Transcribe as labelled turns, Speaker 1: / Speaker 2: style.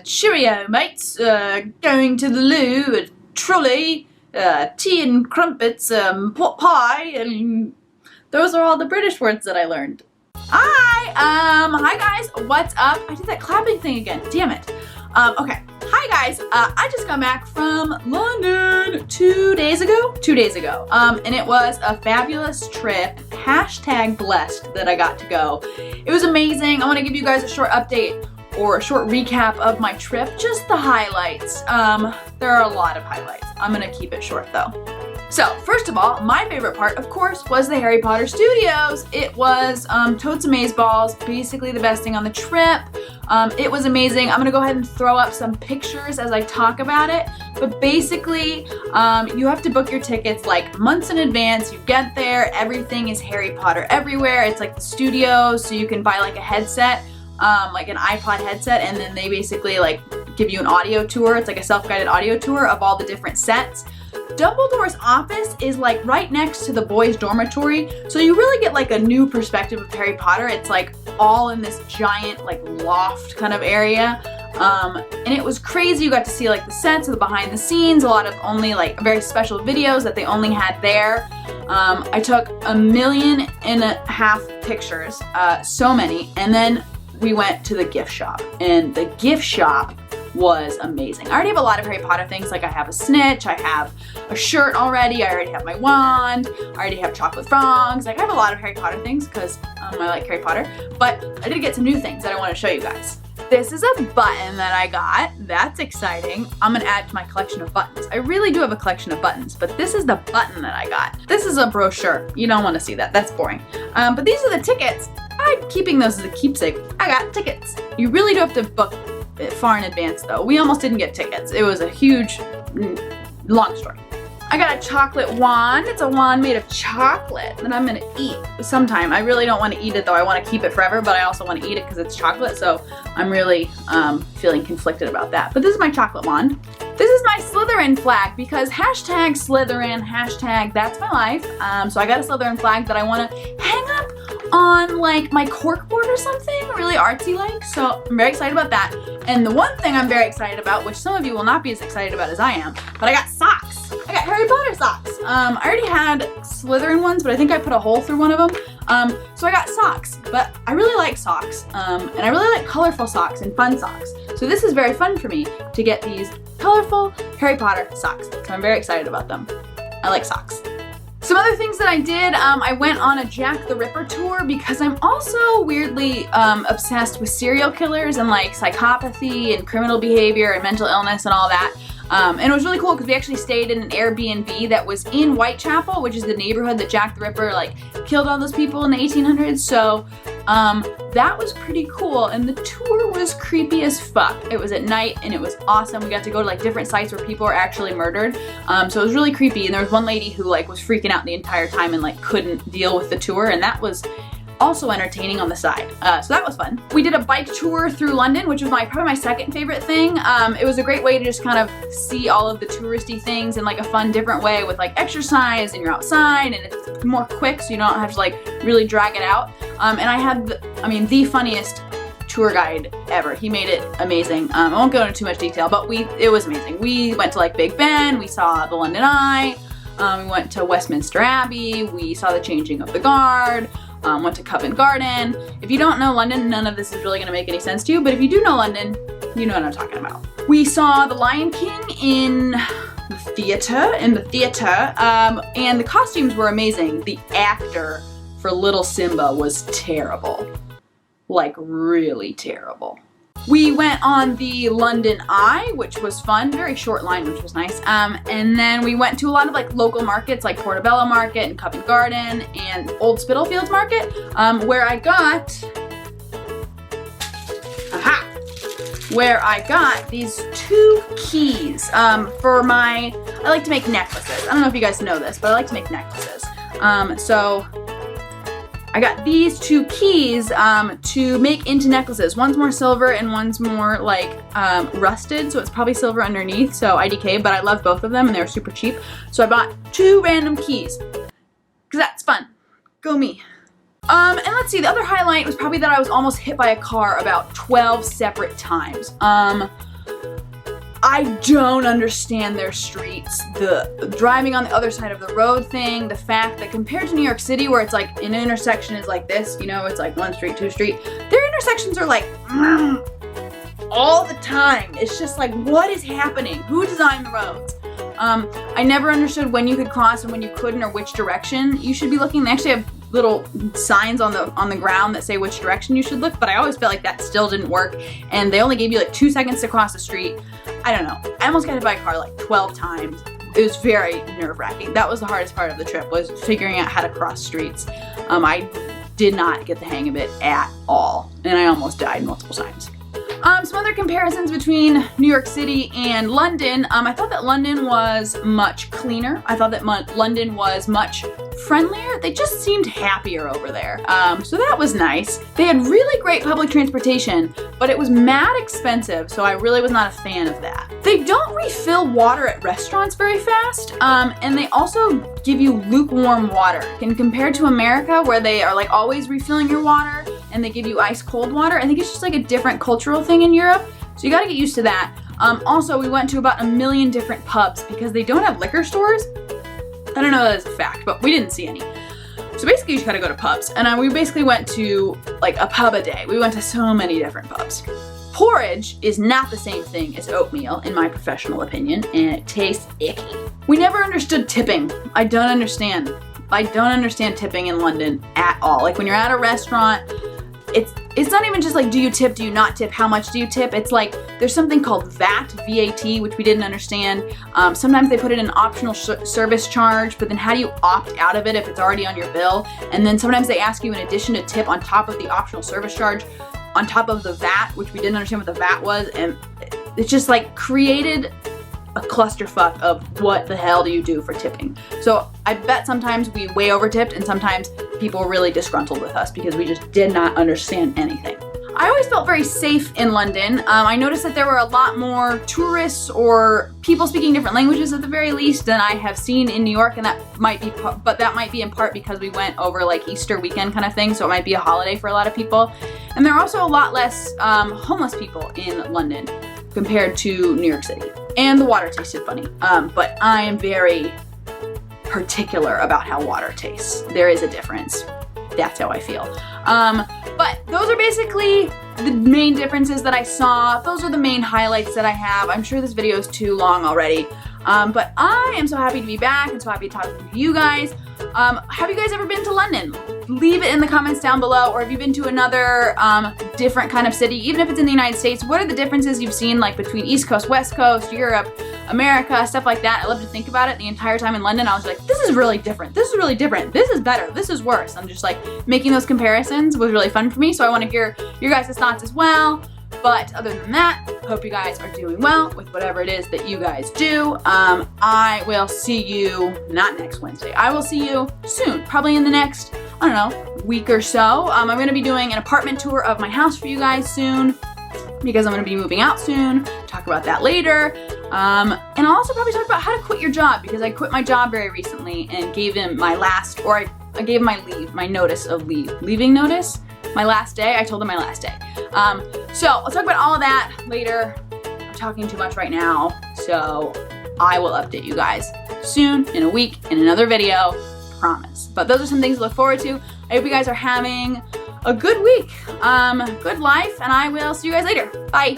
Speaker 1: cheerio, mates. Going to the loo, a trolley, tea and crumpets, pot pie, and those are all the British words that I learned. Hi guys, what's up? I did that clapping thing again, damn it. Okay, hi guys, I just got back from London 2 days ago, and it was a fabulous trip, #blessed that I got to go. It was amazing. I want to give you guys a short update or a short recap of my trip, just the highlights. There are a lot of highlights. I'm gonna keep it short though. So, first of all, my favorite part, of course, was the Harry Potter Studios. It was totes amazeballs, basically the best thing on the trip. It was amazing. I'm gonna go ahead and throw up some pictures as I talk about it. But basically, you have to book your tickets like months in advance. You get there, everything is Harry Potter everywhere. It's like the studios, so you can buy like a headset, like an iPod headset, and then they basically like give you an audio tour. It's like a self-guided audio tour of all the different sets. Dumbledore's office is like right next to the boys' dormitory, so you really get like a new perspective of Harry Potter. It's like all in this giant like loft kind of area, and it was crazy. You got to see like the sets, the behind the scenes, a lot of only like very special videos that they only had there. I took 1.5 million pictures, so many, and then we went to the gift shop, and the gift shop was amazing. I already have a lot of Harry Potter things, like I have a snitch, I have a shirt already, I already have my wand, I already have chocolate frogs. Like I have a lot of Harry Potter things because I like Harry Potter, but I did get some new things that I want to show you guys. This is a button that I got. That's exciting. I'm gonna add to my collection of buttons. I really do have a collection of buttons, but this is the button that I got. This is a brochure. You don't want to see that. That's boring. But these are the tickets. I'm keeping those as a keepsake. I got tickets. You really do have to book far in advance though. We almost didn't get tickets. It was a huge, long story. I got a chocolate wand. It's a wand made of chocolate that I'm gonna eat sometime. I really don't want to eat it though. I want to keep it forever, but I also want to eat it because it's chocolate, so I'm really feeling conflicted about that. But this is my chocolate wand. This is my Slytherin flag because #Slytherin, #that's my life. So I got a Slytherin flag that I want to hang up on like my corkboard or something, really artsy like. So I'm very excited about that. And the one thing I'm very excited about, which some of you will not be as excited about as I am, but I got socks. I got Harry Potter socks. I already had Slytherin ones, but I think I put a hole through one of them. So I got socks, but I really like socks. And I really like colorful socks and fun socks. So this is very fun for me to get these colorful Harry Potter socks. So I'm very excited about them. I like socks. Some other things that I did, I went on a Jack the Ripper tour because I'm also weirdly obsessed with serial killers and like psychopathy and criminal behavior and mental illness and all that. And it was really cool because we actually stayed in an Airbnb that was in Whitechapel, which is the neighborhood that Jack the Ripper like killed all those people in the 1800s. So that was pretty cool, and the tour was creepy as fuck. It was at night and it was awesome. We got to go to like different sites where people were actually murdered. So it was really creepy, and there was one lady who like was freaking out the entire time and like couldn't deal with the tour, and that was also entertaining on the side. So that was fun. We did a bike tour through London, which was probably my second favorite thing. It was a great way to just kind of see all of the touristy things in like a fun, different way with like exercise, and you're outside and it's more quick, so you don't have to like really drag it out. And I had, the funniest tour guide ever. He made it amazing. I won't go into too much detail, but it was amazing. We went to like Big Ben, we saw the London Eye, we went to Westminster Abbey, we saw the changing of the guard, went to Covent Garden. If you don't know London, none of this is really gonna make any sense to you, but if you do know London, you know what I'm talking about. We saw The Lion King in the theater, and the costumes were amazing. The actor for Little Simba was terrible. Like really terrible. We went on the London Eye, which was fun. Very short line, which was nice. And then we went to a lot of like local markets, like Portobello Market and Covent Garden and Old Spitalfields Market, where I got these 2 keys for I like to make necklaces. I don't know if you guys know this, but I like to make necklaces. So I got these 2 keys to make into necklaces. One's more silver and one's more like rusted, so it's probably silver underneath, so IDK, but I love both of them and they were super cheap. So I bought 2 random keys, because that's fun. Go me. And let's see, the other highlight was probably that I was almost hit by a car about 12 separate times. I don't understand their streets, the driving on the other side of the road thing, the fact that compared to New York City where it's like an intersection is like this, you know, it's like 1 street, 2 street, their intersections are like all the time. It's just like, what is happening? Who designed the roads? I never understood when you could cross and when you couldn't or which direction you should be looking. They actually have little signs on the ground that say which direction you should look, but I always felt like that still didn't work, and they only gave you like 2 seconds to cross the street. I don't know. I almost got hit by a car like 12 times. It was very nerve-wracking. That was the hardest part of the trip, was figuring out how to cross streets. I did not get the hang of it at all, and I almost died multiple times. Some other comparisons between New York City and London. I thought that London was much cleaner. I thought that London was much friendlier. They just seemed happier over there. So that was nice. They had really great public transportation, but it was mad expensive, so I really was not a fan of that. They don't refill water at restaurants very fast, and they also give you lukewarm water. And compared to America, where they are like always refilling your water, and they give you ice cold water, I think it's just like a different cultural thing in Europe, so you gotta get used to that. Also, we went to about 1 million different pubs because they don't have liquor stores. I don't know that as a fact, but we didn't see any. So basically you just gotta go to pubs, and we basically went to like a pub a day. We went to so many different pubs. Porridge is not the same thing as oatmeal, in my professional opinion, and it tastes icky. We never understood tipping. I don't understand tipping in London at all. Like when you're at a restaurant, it's not even just like, do you tip, do you not tip, how much do you tip? It's like, there's something called VAT, V-A-T, which we didn't understand. Sometimes they put it in optional service charge, but then how do you opt out of it if it's already on your bill? And then sometimes they ask you in addition to tip on top of the optional service charge, on top of the VAT, which we didn't understand what the VAT was, and it's just like created a clusterfuck of what the hell do you do for tipping. So I bet sometimes we way over tipped, and sometimes people were really disgruntled with us because we just did not understand anything. I always felt very safe in London. I noticed that there were a lot more tourists or people speaking different languages at the very least than I have seen in New York, and that might be in part because we went over like Easter weekend kind of thing, so it might be a holiday for a lot of people. And there are also a lot less homeless people in London compared to New York City. And the water tasted funny, but I am very particular about how water tastes. There is a difference. That's how I feel. But those are basically the main differences that I saw. Those are the main highlights that I have. I'm sure this video is too long already. But I am so happy to be back and so happy to talk to you guys. Have you guys ever been to London? Leave it in the comments down below, or have you been to another different kind of city, even if it's in the United States? What are the differences you've seen like between East Coast, West Coast, Europe, America, stuff like that? I love to think about it. The entire time in London, I was like, this is really different. This is really different. This is better. This is worse. I'm just like making those comparisons was really fun for me. So I want to hear your guys' thoughts as well. But other than that, hope you guys are doing well with whatever it is that you guys do. I will see you, not next Wednesday, I will see you soon, probably in the next, I don't know, week or so. I'm going to be doing an apartment tour of my house for you guys soon, because I'm going to be moving out soon. Talk about that later. And I'll also probably talk about how to quit your job, because I quit my job very recently and gave him my last, or I gave him my leave, my notice of leaving notice. My last day, I told him my last day. So I'll talk about all of that later. I'm talking too much right now, so I will update you guys soon, in a week, in another video, promise. But those are some things to look forward to. I hope you guys are having a good week, good life, and I will see you guys later. Bye.